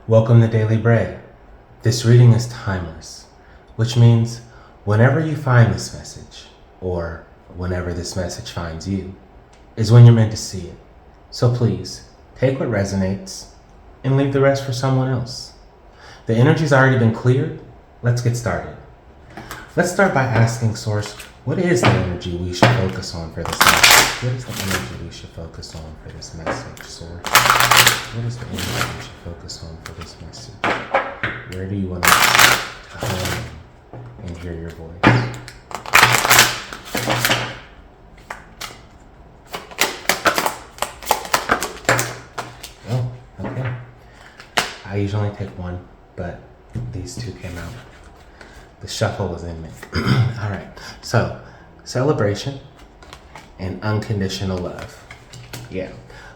Welcome to Daily Bread. This reading is timeless, which means whenever you find this message, or whenever this message finds you, is when you're meant to see it. So please, take what resonates and leave the rest for someone else. The energy's already been cleared. Let's get started. Let's start by asking Source, what is the energy we should focus on for this message? What is the energy we should focus on for this message, Source? What is the energy we should focus on for this message? Where do you want to hone and hear your voice? Oh, okay. I usually only take one, but these two came out. The shuffle was in me. All right. So, celebration and unconditional love. Yeah.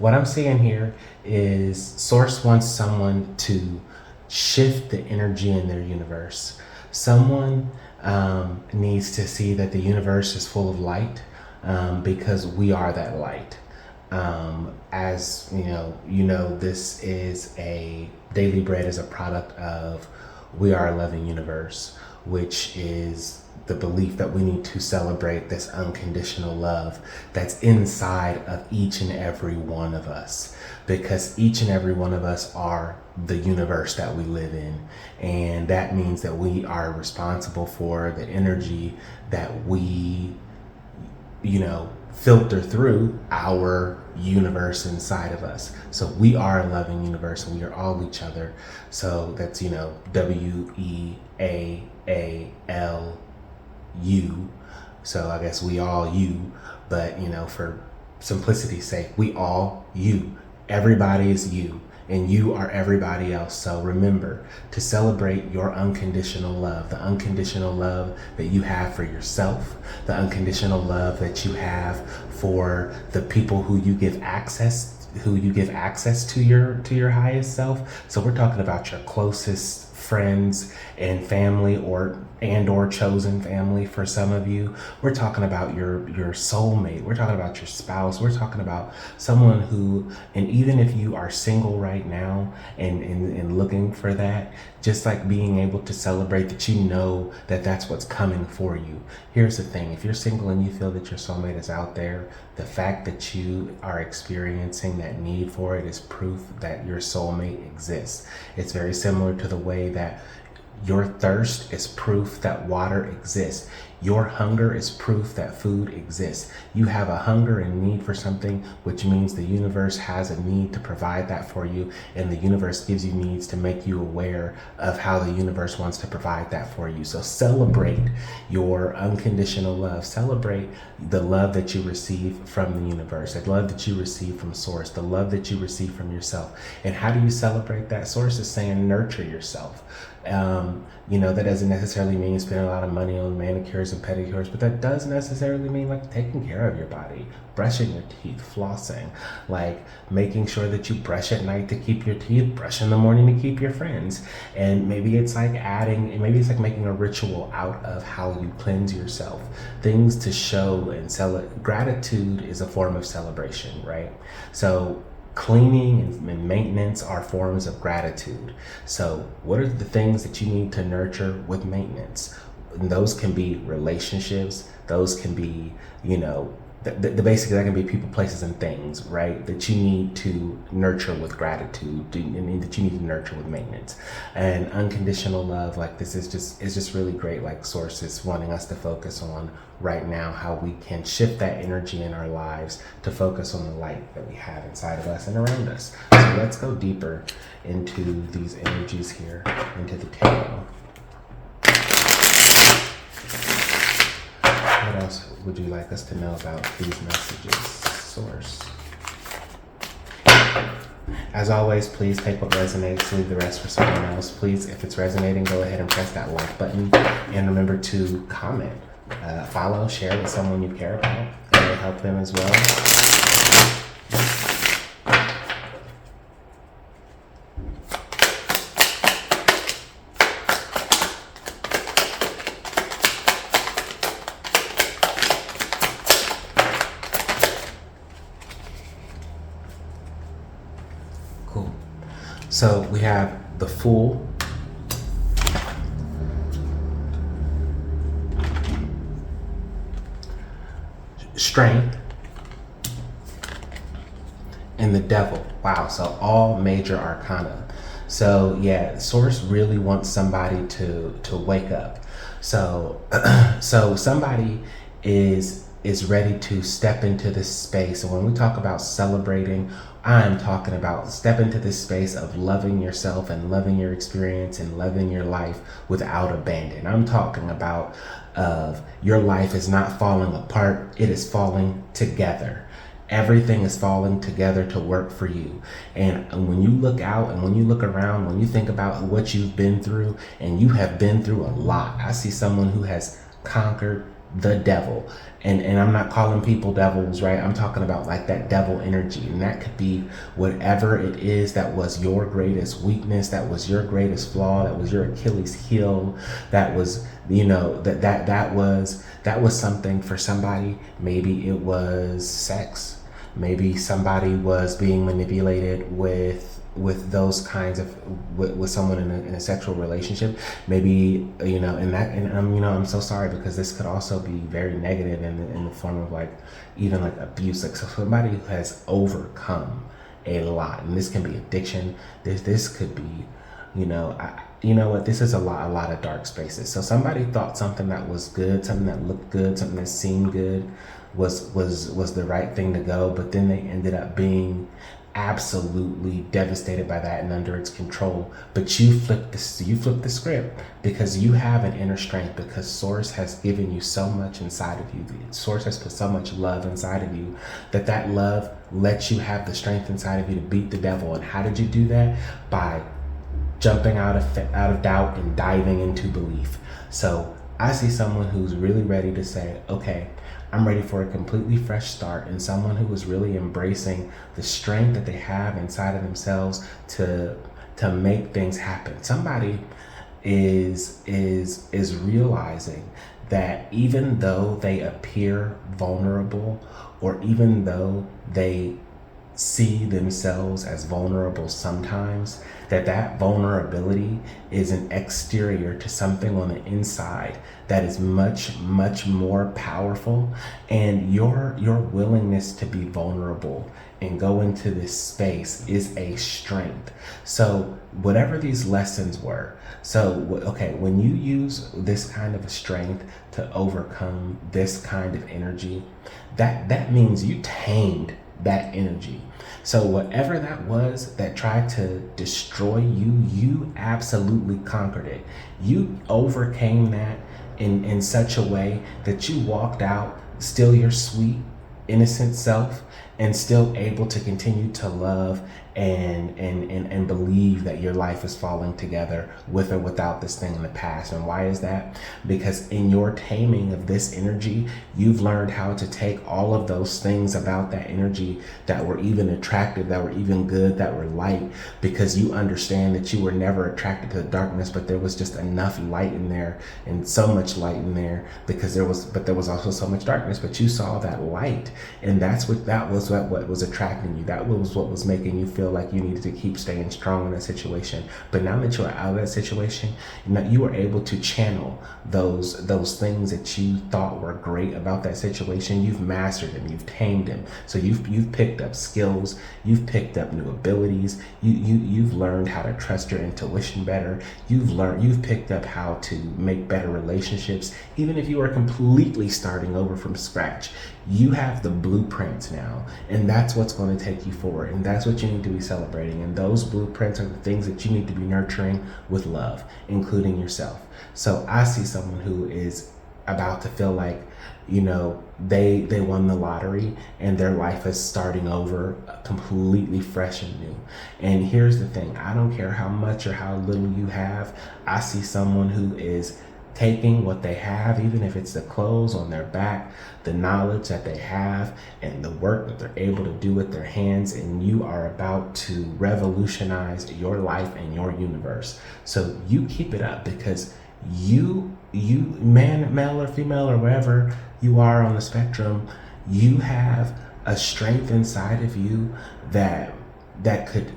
What I'm seeing here is Source wants someone to shift the energy in their universe. Someone needs to see that the universe is full of light because we are that light. As this is a Daily Bread is a product of WeAreALovingUniverse, which is the belief that we need to celebrate this unconditional love that's inside of each and every one of us, because each and every one of us are the universe that we live in, and that means that we are responsible for the energy that we filter through our universe inside of us. So we are a loving universe and we are all each other. So that's WeAreALU. So I guess we all you, but for simplicity's sake, we all you. Everybody is you, and you are everybody else. So remember to celebrate your unconditional love, the unconditional love that you have for yourself, the unconditional love that you have for the people who you give access to your highest self. So we're talking about your closest friends and family, or chosen family for some of you. We're talking about your soulmate. We're talking about your spouse. We're talking about someone who, and even if you are single right now and looking for that, just like being able to celebrate that that that's what's coming for you. Here's the thing. If you're single and you feel that your soulmate is out there, the fact that you are experiencing that need for it is proof that your soulmate exists. It's very similar to the way that your thirst is proof that water exists. Your hunger is proof that food exists. You have a hunger and need for something, which means the universe has a need to provide that for you, and the universe gives you needs to make you aware of how the universe wants to provide that for you. So celebrate your unconditional love. Celebrate the love that you receive from the universe, the love that you receive from Source, the love that you receive from yourself. And how do you celebrate that? Source is saying nurture yourself. That doesn't necessarily mean spending a lot of money on manicures and pedicures, but that does necessarily mean like taking care of your body, brushing your teeth, flossing, like making sure that you brush at night to keep your teeth, brush in the morning to keep your friends. And maybe it's like making a ritual out of how you cleanse yourself, things to show and celebrate. Gratitude is a form of celebration, right? So cleaning and maintenance are forms of gratitude. So what are the things that you need to nurture with maintenance? And those can be relationships. Those can be, basically that can be people, places, and things, right? That you need to nurture with gratitude, and that you need to nurture with maintenance. And unconditional love, like this is just really great. Like Source is wanting us to focus on right now how we can shift that energy in our lives to focus on the light that we have inside of us and around us. So let's go deeper into these energies here, into the tarot. What else would you like us to know about these messages, Source? As always, please take what resonates, leave the rest for someone else. Please, if it's resonating, go ahead and press that like button. And remember to comment, follow, share with someone you care about. It will help them as well. Cool. So we have the Fool, Strength, and the Devil. Wow, so all major arcana. So yeah, Source really wants somebody to wake up. So so somebody is ready to step into this space. And when we talk about celebrating, I'm talking about step into this space of loving yourself and loving your experience and loving your life without abandon. I'm talking about of your life is not falling apart, it is falling together. Everything is falling together to work for you. And when you look out and when you look around, when you think about what you've been through, and you have been through a lot. I see someone who has conquered the devil. And I'm not calling people devils, right? I'm talking about like that devil energy. And that could be whatever it is that was your greatest weakness, that was your greatest flaw, that was your Achilles heel, that was, you know, that was something for somebody. Maybe it was sex. Maybe somebody was being manipulated with those kinds of with someone in a sexual relationship. Maybe, you know, and you know, I'm so sorry, because this could also be very negative in the form of like even like abuse. Like, so somebody who has overcome a lot, and this can be addiction. This could be, you know, you know what, this is a lot of dark spaces. So somebody thought something that was good, something that looked good, something that seemed good was the right thing to go, but then they ended up being absolutely devastated by that and under its control. But you flip the script, because you have an inner strength, because Source has given you so much inside of you. The Source has put so much love inside of you that love lets you have the strength inside of you to beat the devil. And how did you do that? By jumping out of doubt and diving into belief. So I see someone who's really ready to say, okay, I'm ready for a completely fresh start, and someone who is really embracing the strength that they have inside of themselves to make things happen. Somebody is realizing that even though they appear vulnerable, or even though they see themselves as vulnerable sometimes, that vulnerability is an exterior to something on the inside that is much more powerful. And your willingness to be vulnerable and go into this space is a strength. So whatever these lessons were, so okay, when you use this kind of a strength to overcome this kind of energy, that means you tamed that energy. So whatever that was that tried to destroy you, you absolutely conquered it. You overcame that in such a way that you walked out still your sweet, innocent self, and still able to continue to love and believe that your life is falling together with or without this thing in the past. And why is that? Because in your taming of this energy, you've learned how to take all of those things about that energy that were even attractive, that were even good, that were light, because you understand that you were never attracted to the darkness, but there was just enough light in there, and so much light in there, because there was also so much darkness, but you saw that light, and that was what was attracting you. That was what was making you feel like you needed to keep staying strong in that situation. But now that you're out of that situation, you were able to channel those things that you thought were great about that situation. You've mastered them, you've tamed them. So you've picked up skills, you've picked up new abilities, you've learned how to trust your intuition better, you've picked up how to make better relationships. Even if you are completely starting over from scratch, you have the blueprints now, and that's what's going to take you forward, and that's what you need to be celebrating. And those blueprints are the things that you need to be nurturing with love, including yourself. So I see someone who is about to feel like, you know, they won the lottery and their life is starting over completely fresh and new. And here's the thing, I don't care how much or how little you have. I see someone who is taking what they have, even if it's the clothes on their back, the knowledge that they have, and the work that they're able to do with their hands, and you are about to revolutionize your life and your universe. So you keep it up, because you man, male or female or wherever you are on the spectrum, you have a strength inside of you that could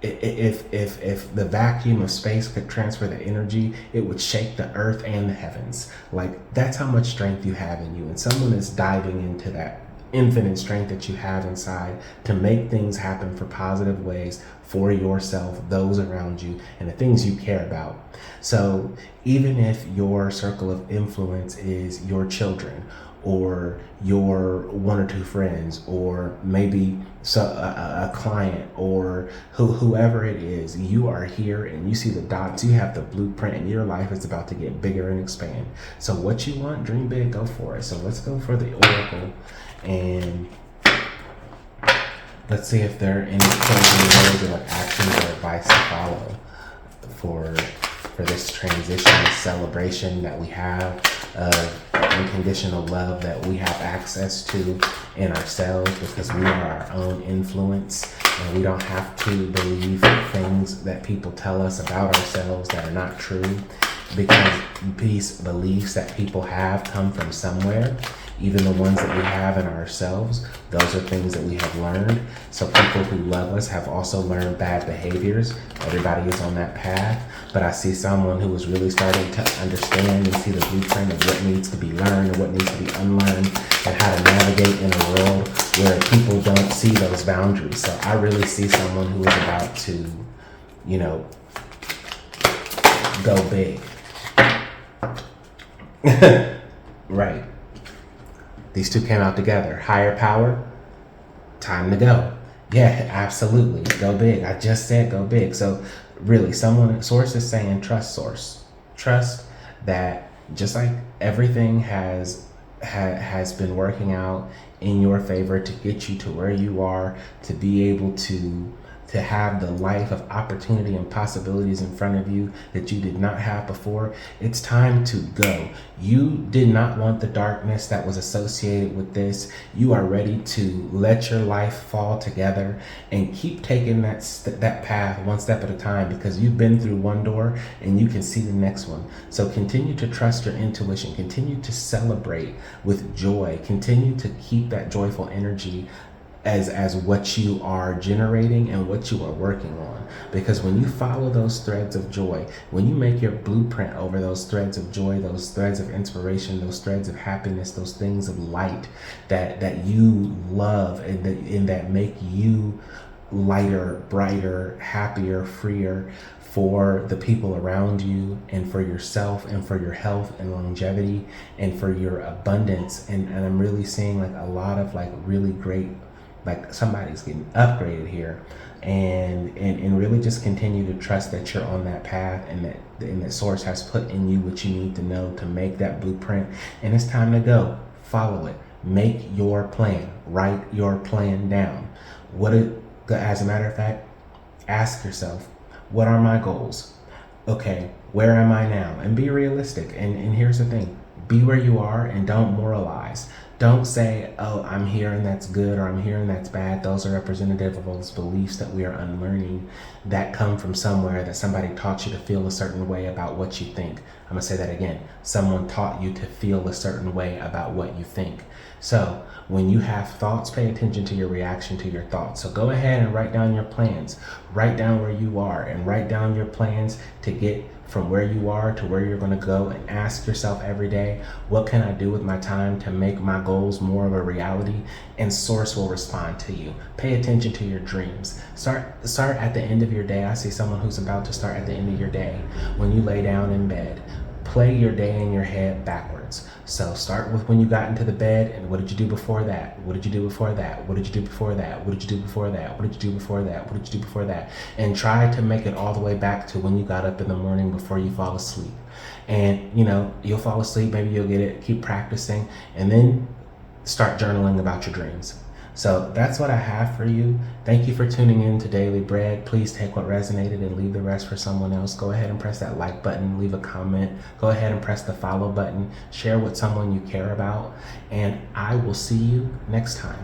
if the vacuum of space could transfer the energy, it would shake the earth and the heavens. Like, that's how much strength you have in you. And someone is diving into that infinite strength that you have inside to make things happen for positive ways for yourself, those around you, and the things you care about. So even if your circle of influence is your children, or your one or two friends, or maybe a client, or whoever it is, you are here and you see the dots, you have the blueprint, and your life is about to get bigger and expand. So what you want, dream big, go for it. So let's go for the oracle, and let's see if there are any closing words or actions or advice to follow for this transition, celebration that we have of unconditional love that we have access to in ourselves, because we are our own influence, and we don't have to believe things that people tell us about ourselves that are not true, because these beliefs that people have come from somewhere. Even the ones that we have in ourselves, those are things that we have learned. So people who love us have also learned bad behaviors. Everybody is on that path. But I see someone who is really starting to understand and see the blueprint of what needs to be learned and what needs to be unlearned, and how to navigate in a world where people don't see those boundaries. So I really see someone who is about to, go big. Right. These two came out together. Higher power, time to go. Yeah, absolutely. Go big. I just said go big. So really, source is saying trust source. Trust that just like everything has been working out in your favor to get you to where you are, to be able to have the life of opportunity and possibilities in front of you that you did not have before. It's time to go. You did not want the darkness that was associated with this. You are ready to let your life fall together and keep taking that path one step at a time, because you've been through one door and you can see the next one. So continue to trust your intuition, continue to celebrate with joy, continue to keep that joyful energy as what you are generating and what you are working on. Because when you follow those threads of joy, when you make your blueprint over those threads of joy, those threads of inspiration, those threads of happiness, those things of light that you love and that make you lighter, brighter, happier, freer for the people around you, and for yourself, and for your health and longevity, and for your abundance. And I'm really seeing like a lot of like really great, like somebody's getting upgraded here, and really just continue to trust that you're on that path, and that source has put in you what you need to know to make that blueprint. And it's time to go. Follow it. Make your plan. Write your plan down. As a matter of fact, ask yourself, what are my goals? Okay, where am I now? And be realistic. And here's the thing. Be where you are and don't moralize. Don't say, oh, I'm here and that's good, or I'm here and that's bad. Those are representative of those beliefs that we are unlearning that come from somewhere, that somebody taught you to feel a certain way about what you think. I'm going to say that again. Someone taught you to feel a certain way about what you think. So when you have thoughts, pay attention to your reaction to your thoughts. So go ahead and write down your plans. Write down where you are and write down your plans to get from where you are to where you're going to go, and ask yourself every day, what can I do with my time to make my goals more of a reality? And source will respond to you. Pay attention to your dreams. Start at the end of your day. I see someone who's about to start at the end of your day. When you lay down in bed, play your day in your head backwards. So start with when you got into the bed, and what did you do before that? What did you do before that? What did you do before that? What did you do before that? What did you do before that? What did you do before that? And try to make it all the way back to when you got up in the morning before you fall asleep. And you'll fall asleep, maybe you'll get it, keep practicing, and then start journaling about your dreams. So that's what I have for you. Thank you for tuning in to Daily Bread. Please take what resonated and leave the rest for someone else. Go ahead and press that like button, leave a comment. Go ahead and press the follow button. Share with someone you care about. And I will see you next time.